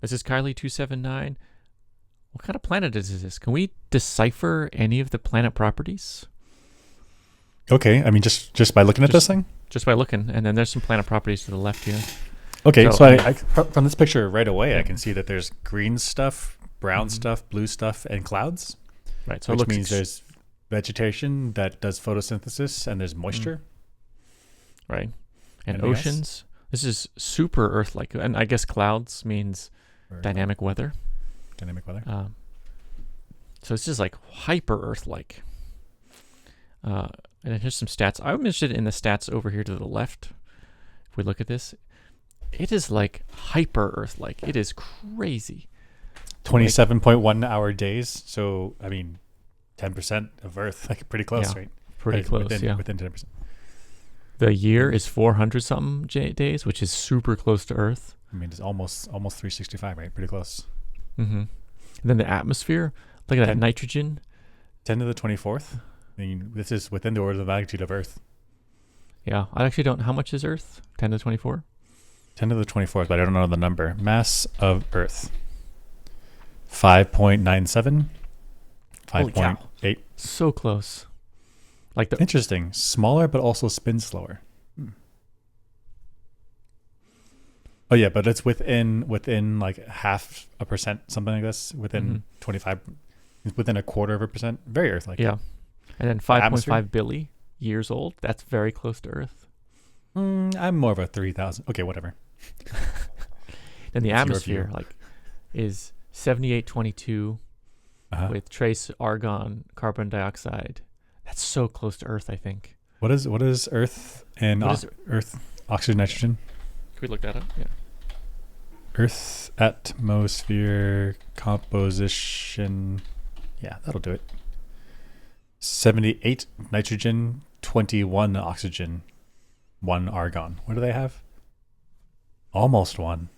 This is Kiley 279. What kind of planet is this? Can we decipher any of the planet properties? Okay, I mean, just by looking at this thing. Just by looking, and then there's some planet properties to the left here. Okay, so I from this picture right away, Yeah. I can see that there's green stuff, brown stuff, blue stuff, and clouds. Right, so which means there's vegetation that does photosynthesis, and there's moisture. Right, and Anything else? oceans. This is super Earth-like, and I guess clouds means dynamic weather. Dynamic weather. So this is like hyper Earth-like. And then here's some stats. I'm interested in the stats over here to the left. If we look at this, it is like hyper Earth-like. It is crazy. 27.1 hour days. So I mean, 10% of Earth, like pretty close, Yeah, right? Pretty close, within 10%. The year is 400 something days, which is super close to Earth. I mean, it's almost 365, right? Pretty close. Mm-hmm. And then the atmosphere. Look at that nitrogen. 10 to the 24th. I mean, this is within the order of magnitude of Earth. Yeah, I actually don't. How much is Earth? 10 to 24. 10 to the 24th, but I don't know the number. Mass of Earth. 5.97. 5.8. So close. Like the Interesting. Smaller, but also spins slower. Oh yeah, but it's within like 0.5%, something like this. Within 25, within 1/4%. Very Earth-like. Yeah, and then 5.5 billion years old. That's very close to Earth. I'm more of a 3,000. Okay, whatever. Then the What's your atmosphere view? is 7822 Uh-huh. with trace argon, carbon dioxide. That's so close to Earth, I think. What is Earth and Earth oxygen, nitrogen? Can we look that up? Yeah. Earth atmosphere composition. Yeah, that'll do it. 78 nitrogen, 21 oxygen, 1 argon. What do they have? Almost 1.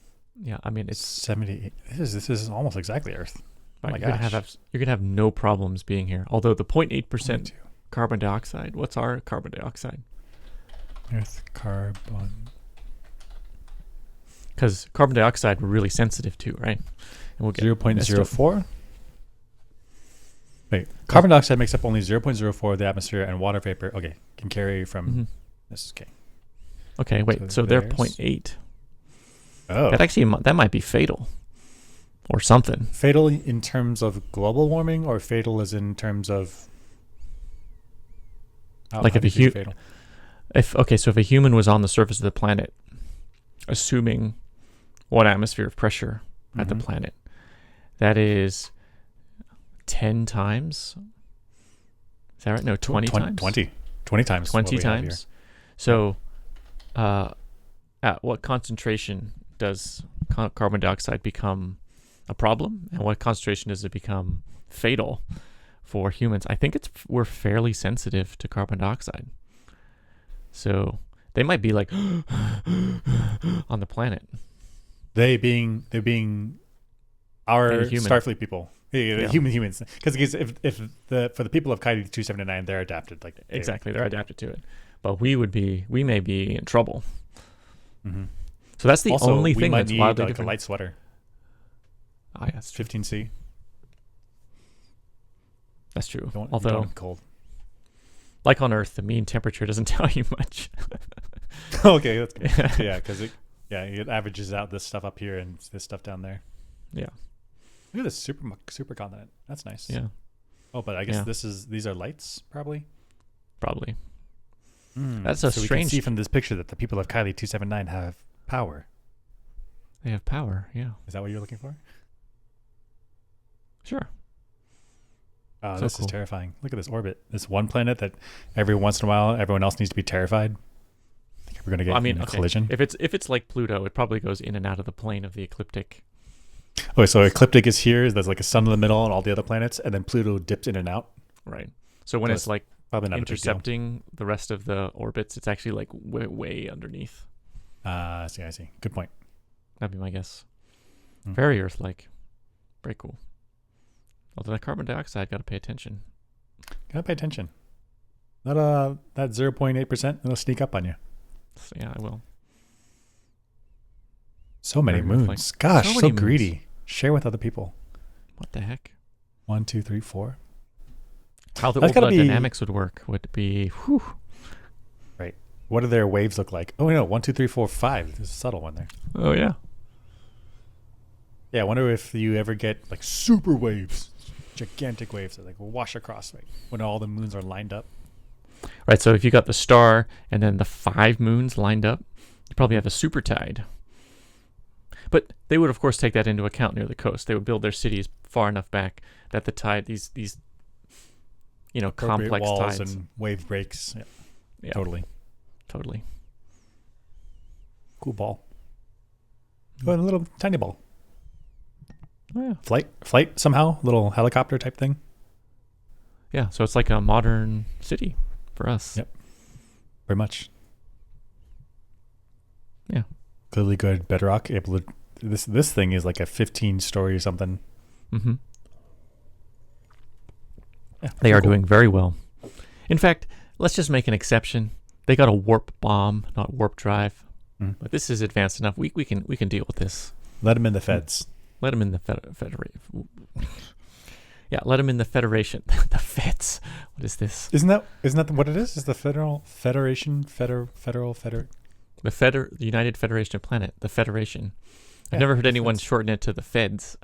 Yeah, I mean it's 78. This is almost exactly Earth. right, my you're gonna have no problems being here. Although the 0.8% carbon dioxide. What's our carbon dioxide? Earth carbon. Because carbon dioxide we're really sensitive to, right? And we'll get 0.04. Wait, carbon dioxide makes up only 0.04 of the atmosphere, and water vapor, okay, can carry from this is okay. Okay, wait. So they're 0.8. Oh, That might be fatal, or something. fatal in terms of global warming, or fatal as in terms of Like if fatal? So if a human was on the surface of the planet, assuming one atmosphere of pressure at the planet, that is 10 times. Is that right? No, 20 times. 20 times. 20 times. So, at what concentration does carbon dioxide become a problem, and what concentration does it become fatal for humans? I think we're fairly sensitive to carbon dioxide. So they might be like on the planet. They being our Starfleet people. Humans. Because if for the people of Kaidi 279, they're adapted. Like Exactly, they're adapted to it. But we may be in trouble. Mm-hmm. So that's the also, only we thing might that's need wildly like different. a light sweater. Oh, yeah, that's true. 15C. That's true. You don't Although, want it cold. like on Earth, the mean temperature doesn't tell you much. Okay, that's good. Yeah, because it averages out this stuff up here and this stuff down there. Yeah. Look at this super continent. That's nice. Yeah. Oh, but I guess these are lights, probably. Probably. That's a so strange. we can see from this picture that the people of Kiley 279 have power. They have power. Yeah. Is that what you're looking for? Sure. Oh, So this cool. is terrifying. Look at this orbit. This one planet that every once in a while everyone else needs to be terrified. I think we're going to get in a collision. If it's like Pluto, it probably goes in and out of the plane of the ecliptic. Okay, so ecliptic is here. There's like a sun in the middle and all the other planets, and then Pluto dips in and out. Right. So when it's like Probably not intercepting the rest of the orbits, it's actually like way underneath. I see. Good point. That'd be my guess. Very Earth-like. Very cool. Although that carbon dioxide, got to pay attention. Gotta pay attention. That 0.8%, it'll sneak up on you. So, yeah, I will. So many Very moons. Gosh, So so, many moons. greedy. Share with other people. What the heck? 1, 2, 3, 4. How the That's gotta overlap be- dynamics would work would be, whew. Right. What do their waves look like? Oh, no. 1, 2, 3, 4, 5. There's a subtle one there. Oh, yeah. Yeah, I wonder if you ever get like super waves, gigantic waves that like wash across when all the moons are lined up. Right, so if you got the star and then the 5 moons lined up, you probably have a super tide. But they would, of course, take that into account near the coast. They would build their cities far enough back that the tide, these Appropriate complex walls tides. and wave breaks. Yeah, Yeah, totally. Cool ball. Oh, and a little tiny ball. Oh, yeah. Flight somehow, little helicopter type thing. Yeah, so it's like a modern city for us. Yep. Very much. Yeah. Clearly good bedrock. Able to, this thing is like a 15-story or something. Mm-hmm. Yeah, They are cool. doing very well. In fact, let's just make an exception. They got a warp bomb, not warp drive. Mm. But this is advanced enough. We can deal with this. Let them in the feds. Let them in the federation. Yeah, let them in the federation. The feds. What is this? Isn't that what it is? Is the federal federation The United Federation of Planet. The Federation. I've Yeah, never heard the anyone feds. shorten it to the feds.